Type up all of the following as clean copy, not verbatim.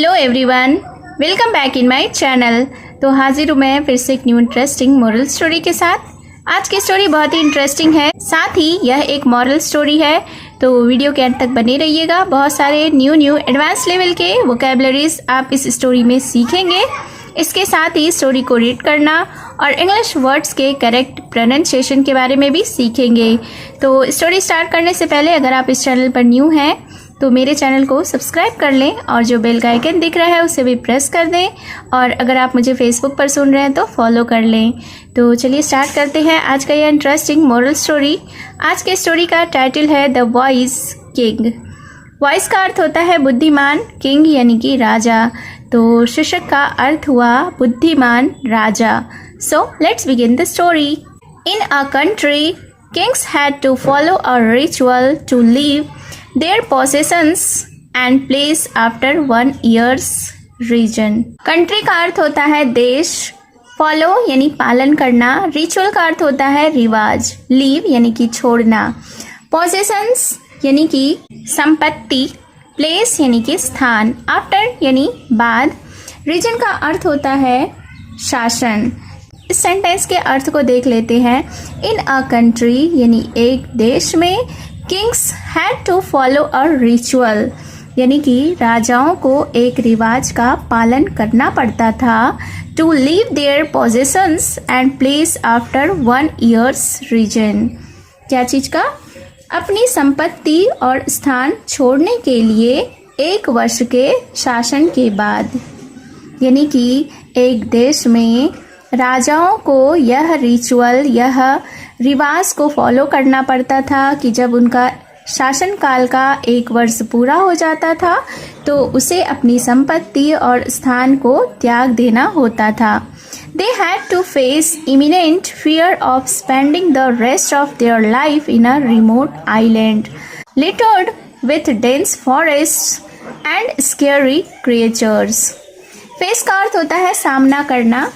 Hello everyone, welcome back in my channel. तो हाजिर हूँ मैं फिर से एक न्यू इंटरेस्टिंग मॉरल स्टोरी के साथ। आज की स्टोरी बहुत ही इंटरेस्टिंग है, साथ ही यह एक मॉरल स्टोरी है। तो वीडियो के अंत तक बने रहिएगा। बहुत सारे न्यू एडवांस लेवल के वोकैबुलरीज आप इस स्टोरी में सीखेंगे। इसके साथ ही स्टोरी को रीड करना और इंग्लिश वर्ड्स के करेक्ट प्रोनाउंसिएशन के बारे में भी सीखेंगे। तो स्टोरी स्टार्ट करने से पहले अगर आप इस चैनल पर न्यू हैं तो मेरे चैनल को सब्सक्राइब कर लें और जो बेल का आइकन दिख रहा है उसे भी प्रेस कर दें। और अगर आप मुझे फेसबुक पर सुन रहे हैं तो फॉलो कर लें। तो चलिए स्टार्ट करते हैं आज का यह इंटरेस्टिंग मॉरल स्टोरी। आज के स्टोरी का टाइटल है द वाइज किंग। वाइज का अर्थ होता है बुद्धिमान, किंग यानी कि राजा। तो शीर्षक का अर्थ हुआ बुद्धिमान राजा। So let's begin the story. In a country, kings had to follow a ritual to leave their possessions and place after 1 year's region। Country का अर्थ होता है देश, फॉलो यानी पालन करना, रिचुअल का अर्थ होता है रिवाज, लीव यानी कि छोड़ना, पोजेशंस यानी कि संपत्ति, प्लेस यानी कि स्थान, आफ्टर यानी बाद, रीजन का अर्थ होता है शासन। इस सेंटेंस के अर्थ को देख लेते हैं। इन अ कंट्री यानी एक देश में, kings had to follow a ritual यानी कि राजाओं को एक रिवाज का पालन करना पड़ता था। To leave their possessions and place after 1 year's reason. क्या चीज का? अपनी संपत्ति और स्थान छोड़ने के लिए 1 वर्ष के शासन के बाद। यानी कि एक देश में राजाओं को यह रिचुअल, यह रिवाज को फॉलो करना पड़ता था कि जब उनका शासन काल का 1 वर्ष पूरा हो जाता था तो उसे अपनी संपत्ति और स्थान को त्याग देना होता था। They had to face imminent fear of spending the rest of their life in a remote island, littered with dense forests and scary creatures। Face का अर्थ होता है सामना करना,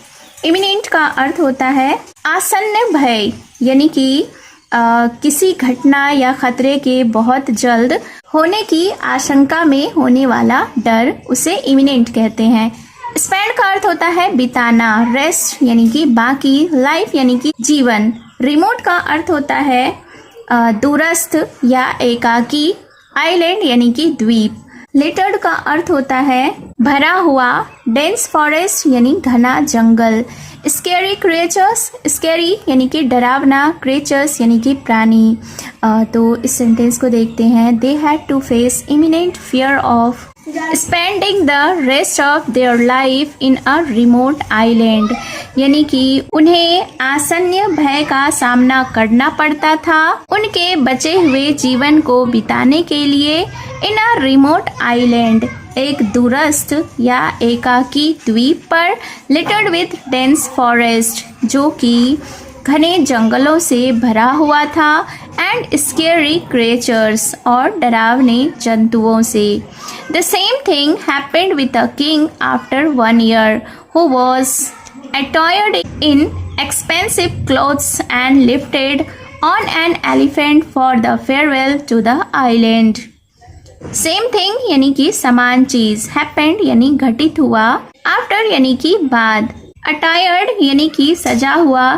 इमिनेंट का अर्थ होता है आसन्न भय यानी कि किसी घटना या खतरे के बहुत जल्द होने की आशंका में होने वाला डर, उसे इमिनेंट कहते हैं। स्पेंड का अर्थ होता है बिताना, रेस्ट यानी कि बाकी, लाइफ यानी कि जीवन। रिमोट का अर्थ होता है दूरस्थ या एकाकी, आइलैंड यानी कि द्वीप। लिटर्ड का अर्थ होता है भरा हुआ, डेंस फॉरेस्ट यानी घना जंगल। स्केरी क्रिएचर्स, स्केरी यानी कि डरावना, क्रिएचर्स यानी कि प्राणी। तो इस सेंटेंस को देखते हैं। They had to face imminent fear of spending the rest of their life in a remote island यानी कि उन्हें आसन्न भय का सामना करना पड़ता था उनके बचे हुए जीवन को बिताने के लिए इन अ रिमोट आइलैंड, एक दूरस्थ या एकाकी द्वीप पर, लिटर्ड विथ डेंस फॉरेस्ट जो कि घने जंगलों से भरा हुआ था, एंड स्केरी क्रिएचर्स और डरावने जंतुओं से। The same thing happened with a king after 1 year who was attired in expensive clothes and lifted on an elephant for the farewell to the island। Same thing यानी कि समान चीज, happened यानी घटित हुआ, आफ्टर यानी कि बाद, अटायर्ड यानी कि सजा हुआ,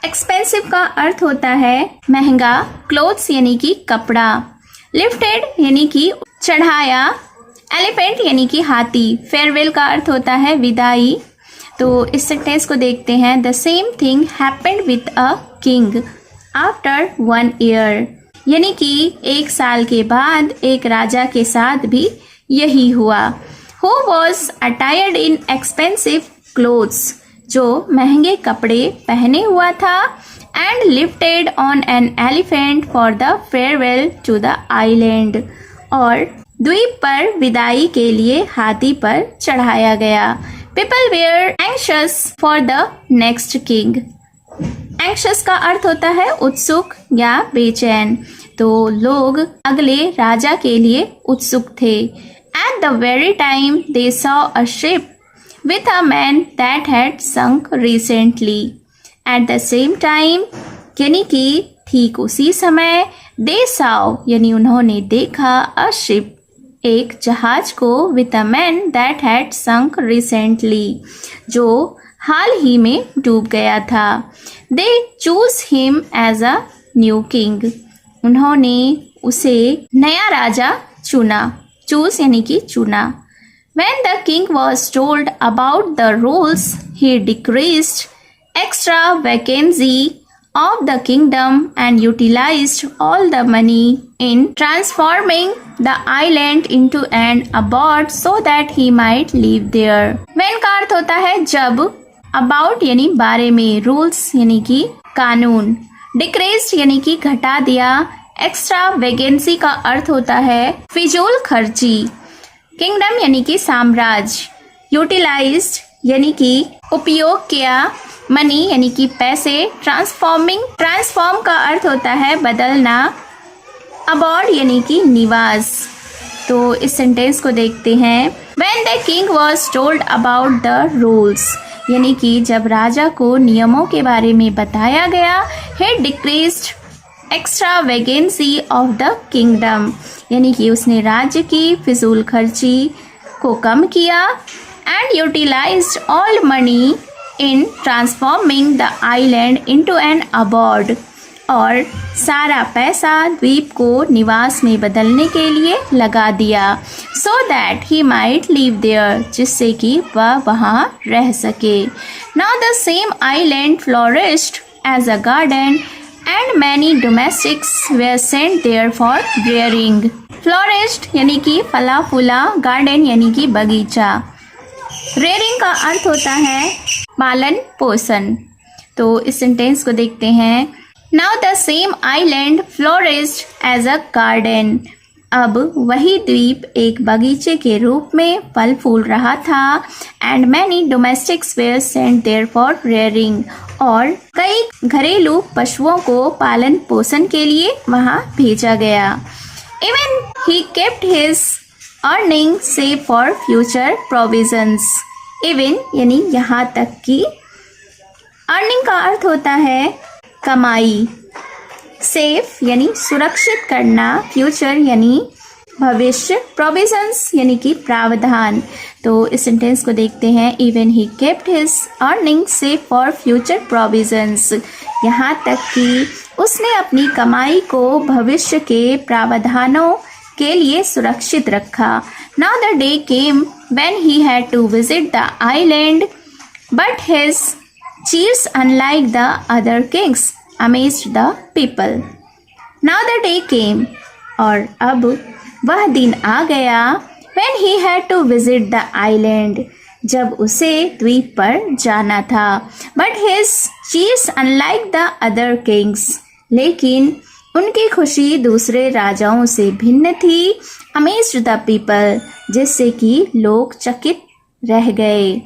एक्सपेंसिव का अर्थ होता है महंगा, क्लोथ्स यानी कि कपड़ा, लिफ्टेड यानी कि चढ़ाया, एलिफेंट यानी कि हाथी, फेयरवेल का अर्थ होता है विदाई। तो इस सेंटेंस को देखते हैं। The same thing happened with a king after 1 year यानी कि 1 साल के बाद एक राजा के साथ भी यही हुआ। Who was attired in expensive clothes जो महंगे कपड़े पहने हुआ था, and lifted on an elephant for the farewell to the island और द्वीप पर विदाई के लिए हाथी पर चढ़ाया गया। People were anxious for the next king। Anxious का अर्थ होता है उत्सुक या बेचैन। तो लोग अगले राजा के लिए उत्सुक थे। At the very time they saw a ship with a man that had sunk recently. At the same time यानी कि ठीक उसी समय, दे सॉ यानी उन्होंने देखा, अ शिप एक जहाज को with a man that had sunk recently, जो हाल ही में डूब गया था। They choose him as a new king, उन्होंने उसे नया राजा चुना। चूज यानी कि चुना। When the king was told about the rules, he decreased extravagancy of the kingdom and utilized all the money in transforming the island into an abode so that he might live there. When का अर्थ होता है जब, about यानी बारे में, rules यानी कि कानून, decreased यानी कि घटा दिया, extravagancy का अर्थ होता है फिजूल खर्ची, किंगडम यानी कि साम्राज्य, यूटिलाइज्ड यानी कि उपयोग किया, मनी यानी कि पैसे, ट्रांसफॉर्म का अर्थ होता है बदलना, अबॉर्ड यानी कि निवास। तो इस सेंटेंस को देखते हैं। When the king was told about the rules, यानी कि जब राजा को नियमों के बारे में बताया गया, he decreased extravagancy of the kingdom, यानी कि उसने राज्य की फिजूल खर्ची को कम किया, and utilized all money in transforming the island into an abode, और सारा पैसा द्वीप को निवास में बदलने के लिए लगा दिया, so that he might live there, जिससे कि वह वहाँ रह सके। Now the same island flourished as a garden and many domestics were sent there for rearing. Flourished यानी कि फला फूला, गार्डन यानी कि बगीचा, rearing का अर्थ होता है पालन पोषण। तो इस सेंटेंस को देखते हैं। Now the same island flourished as a garden, अब वही द्वीप एक बगीचे के रूप में फल फूल रहा था, and many domestics were sent there for rearing, और कई घरेलू पशुओं को पालन पोषण के लिए वहाँ भेजा गया। Even he kept his earning save for future provisions. Even यानी यहाँ तक कि, earning का अर्थ होता है कमाई, सेफ यानी सुरक्षित करना, फ्यूचर यानी भविष्य, प्रोविजंस यानी कि प्रावधान। तो इस सेंटेंस को देखते हैं। Even he kept his earning safe for future provisions, यहाँ तक कि उसने अपनी कमाई को भविष्य के प्रावधानों के लिए सुरक्षित रखा। Now the day came when he had to visit the island, but his cheers unlike the other kings amazed the people. Now the day came, और अब वह दिन आ गया, when he had to visit the island, जब उसे द्वीप पर जाना था, but his cheers unlike the other kings, लेकिन उनकी खुशी दूसरे राजाओं से भिन्न थी, amazed the people, जिससे कि लोग चकित रह गए।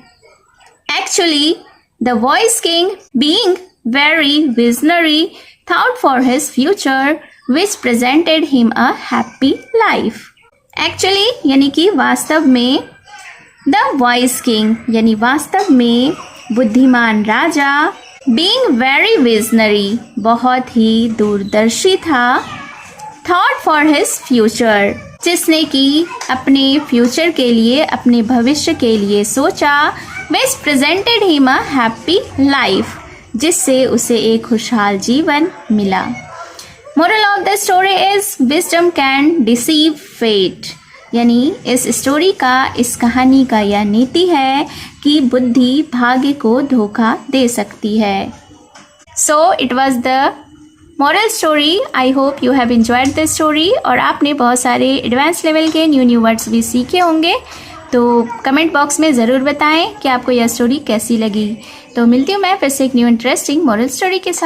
Actually, the wise king, being very visionary, thought for his future, which presented him a happy life. Actually यानी कि वास्तव में, the wise king यानी वास्तव में बुद्धिमान राजा, being very visionary बहुत ही दूरदर्शी था, thought for his future जिसने कि अपने फ्यूचर के लिए, अपने भविष्य के लिए सोचा, which presented him a happy life, जिससे उसे एक खुशहाल जीवन मिला। Moral of the story is wisdom can deceive fate, यानी इस स्टोरी का, इस कहानी का यह नीति है कि बुद्धि भाग्य को धोखा दे सकती है। So it was the moral story. I hope you have enjoyed the story, और आपने बहुत सारे एडवांस लेवल के न्यू वर्ड्स भी सीखे होंगे। तो कमेंट बॉक्स में ज़रूर बताएं कि आपको यह स्टोरी कैसी लगी। तो मिलती हूँ मैं फिर से एक न्यू इंटरेस्टिंग मॉरल स्टोरी के साथ।